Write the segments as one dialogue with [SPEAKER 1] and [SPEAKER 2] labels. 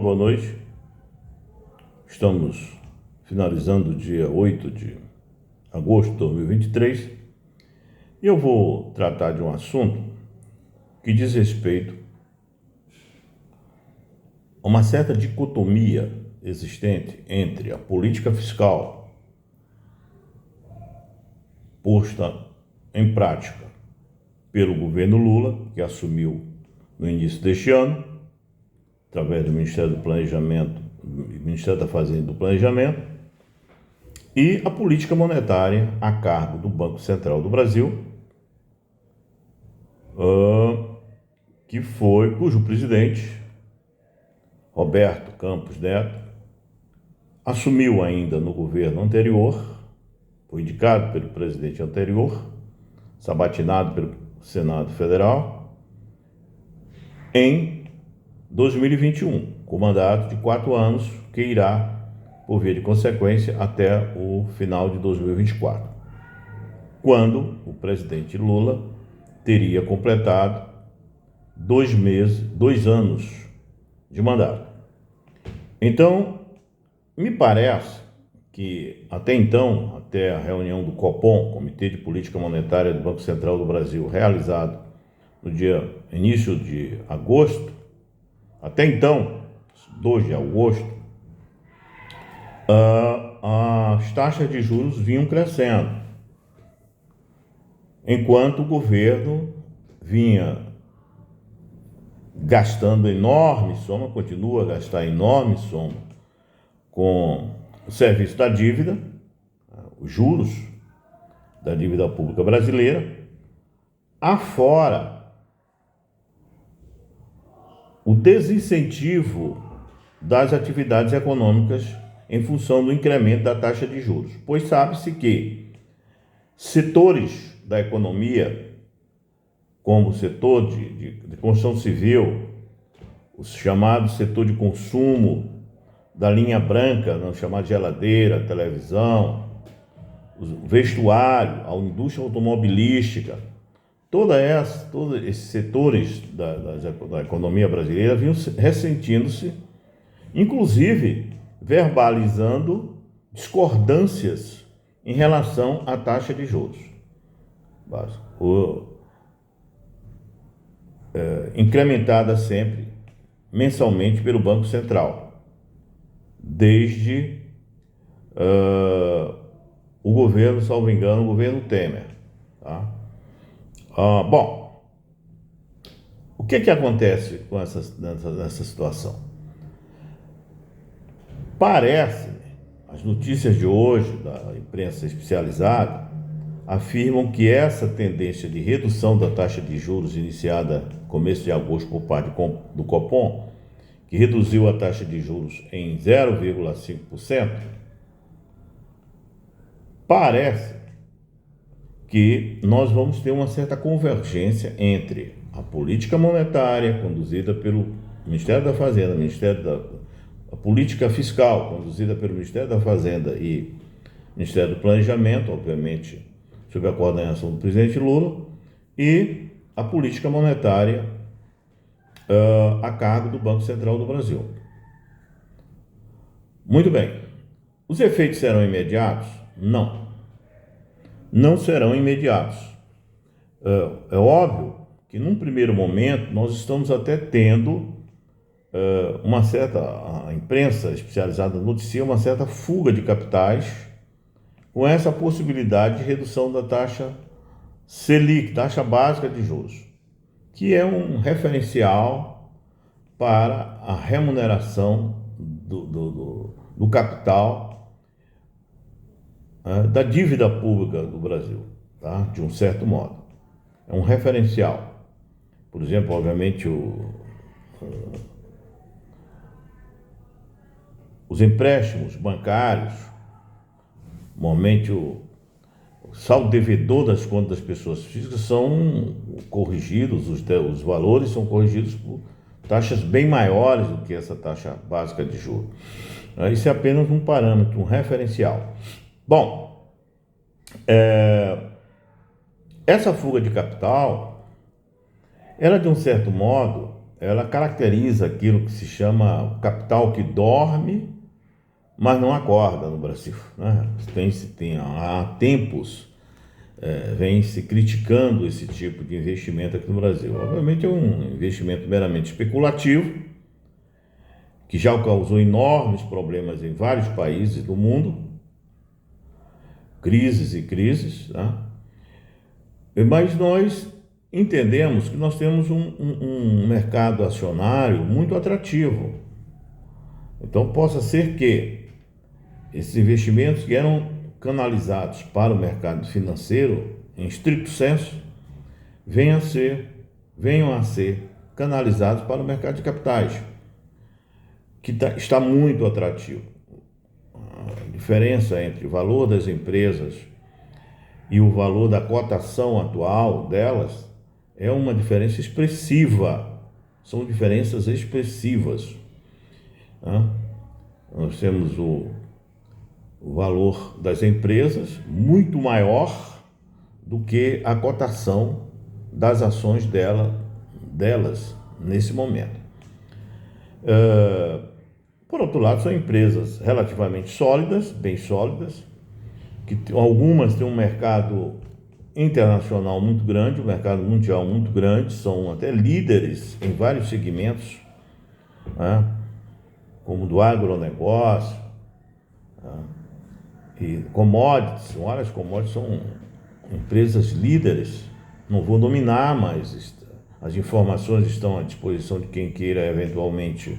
[SPEAKER 1] Boa noite. Estamos finalizando o dia 8 de agosto de 2023 e eu vou tratar de um assunto que diz respeito a uma certa dicotomia existente entre a política fiscal posta em prática pelo governo Lula, que assumiu no início deste ano, através do Ministério do Planejamento, Ministério da Fazenda e do Planejamento, e a política monetária a cargo do Banco Central do Brasil, cujo presidente, Roberto Campos Neto, assumiu ainda no governo anterior, foi indicado pelo presidente anterior, sabatinado pelo Senado Federal, em 2021, com mandato de 4 anos, que irá, por via de consequência, até o final de 2024, quando o presidente Lula teria completado 2 anos de mandato. Então, me parece que até então, até a reunião do Copom, Comitê de Política Monetária do Banco Central do Brasil, realizado no início de agosto, até então, 2 de agosto, as taxas de juros vinham crescendo, enquanto o governo vinha gastando enorme soma, continua a gastar enorme soma com o serviço da dívida, os juros da dívida pública brasileira, afora o desincentivo das atividades econômicas em função do incremento da taxa de juros, pois sabe-se que setores da economia, como o setor de construção civil, o chamado setor de consumo da linha branca, não chamado geladeira, televisão, o vestuário, a indústria automobilística, todos esses setores da economia brasileira vinham ressentindo-se, inclusive verbalizando discordâncias em relação à taxa de juros, incrementada sempre mensalmente pelo Banco Central, desde o governo, salvo engano, o governo Temer. Tá? Bom, o que acontece com nessa situação? Parece, as notícias de hoje da imprensa especializada afirmam que essa tendência de redução da taxa de juros iniciada no começo de agosto por parte do Copom, que reduziu a taxa de juros em 0,5%, parece que nós vamos ter uma certa convergência entre a política monetária conduzida pelo Ministério da Fazenda, a política fiscal conduzida pelo Ministério da Fazenda e Ministério do Planejamento, obviamente sob a coordenação do presidente Lula, e a política monetária a cargo do Banco Central do Brasil. Muito bem. Os efeitos serão imediatos? Não serão imediatos. É óbvio que num primeiro momento nós estamos até tendo a imprensa especializada noticia uma certa fuga de capitais com essa possibilidade de redução da taxa Selic, taxa básica de juros, que é um referencial para a remuneração do capital da dívida pública do Brasil, tá? De um certo modo. É um referencial. Por exemplo, obviamente, os empréstimos bancários, normalmente o saldo devedor das contas das pessoas físicas são corrigidos, os valores são corrigidos por taxas bem maiores do que essa taxa básica de juros. Isso é apenas um parâmetro, um referencial. Bom, essa fuga de capital, ela de um certo modo ela caracteriza aquilo que se chama o capital que dorme, mas não acorda no Brasil, né? Há tempos vem se criticando esse tipo de investimento aqui no Brasil. Obviamente é um investimento meramente especulativo, que já causou enormes problemas em vários países do mundo, crises e crises, né? Mas nós entendemos que nós temos um mercado acionário muito atrativo. Então, possa ser que esses investimentos que eram canalizados para o mercado financeiro, em estricto senso, venham a ser canalizados para o mercado de capitais, que está muito atrativo. A diferença entre o valor das empresas e o valor da cotação atual delas é uma diferença expressiva. São diferenças expressivas, né? Nós temos o valor das empresas muito maior do que a cotação das ações delas nesse momento. Por outro lado, são empresas relativamente sólidas, bem sólidas, que algumas têm um mercado internacional muito grande, um mercado mundial muito grande, são até líderes em vários segmentos, né? Como do agronegócio, né? E commodities, várias commodities são empresas líderes. Não vou nominar, mas as informações estão à disposição de quem queira eventualmente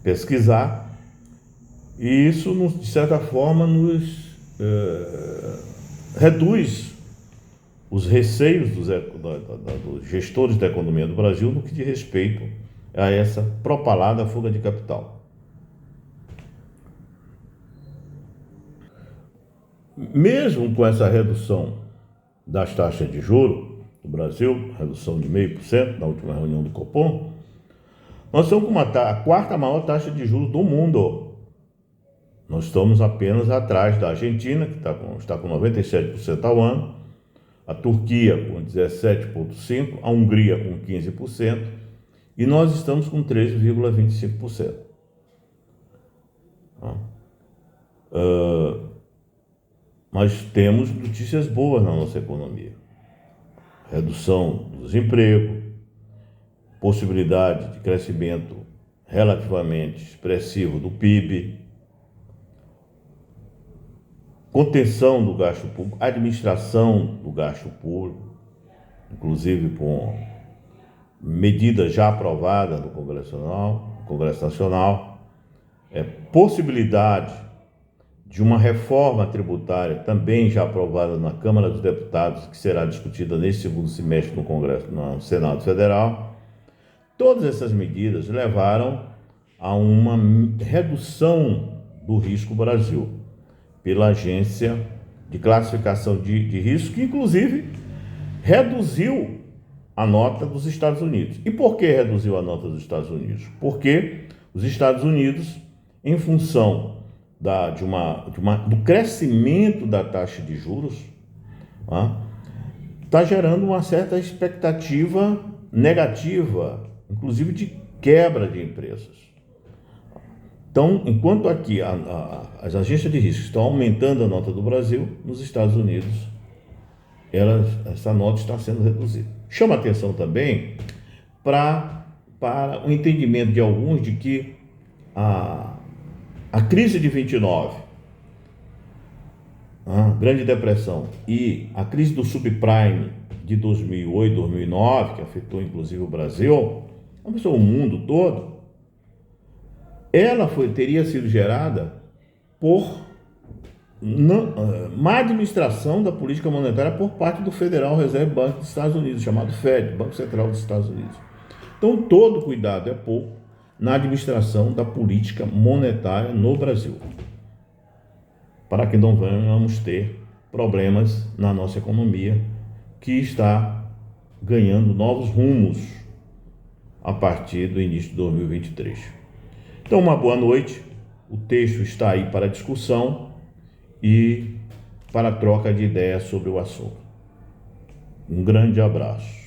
[SPEAKER 1] pesquisar, e isso, de certa forma, nos reduz os receios dos gestores da economia do Brasil no que diz respeito a essa propalada fuga de capital. Mesmo com essa redução das taxas de juros do Brasil, redução de 0,5% na última reunião do Copom, nós estamos com a quarta maior taxa de juros do mundo. Nós estamos apenas atrás da Argentina, que está com 97% ao ano, a Turquia com 17,5%, a Hungria com 15%, e nós estamos com 13,25%. Mas temos notícias boas na nossa economia. Redução do desemprego, possibilidade de crescimento relativamente expressivo do PIB, contenção do gasto público, administração do gasto público, inclusive com medidas já aprovadas no Congresso Nacional, possibilidade de uma reforma tributária também já aprovada na Câmara dos Deputados, que será discutida nesse segundo semestre no Senado Federal. Todas essas medidas levaram a uma redução do risco Brasil pela Agência de Classificação de Risco, que inclusive reduziu a nota dos Estados Unidos. E por que reduziu a nota dos Estados Unidos? Porque os Estados Unidos, em função do crescimento da taxa de juros, está gerando uma certa expectativa negativa, inclusive de quebra de empresas. Então, enquanto aqui as agências de risco estão aumentando a nota do Brasil, nos Estados Unidos essa nota está sendo reduzida. Chama atenção também para o entendimento de alguns de que a crise de 29, a Grande Depressão e a crise do subprime de 2008, 2009, que afetou inclusive o Brasil, afetou o mundo todo, ela teria sido gerada por má administração da política monetária por parte do Federal Reserve Bank dos Estados Unidos, chamado Fed, Banco Central dos Estados Unidos. Então, todo cuidado é pouco na administração da política monetária no Brasil, para que não venhamos ter problemas na nossa economia, que está ganhando novos rumos a partir do início de 2023. Então, uma boa noite. O texto está aí para discussão e para troca de ideias sobre o assunto. Um grande abraço.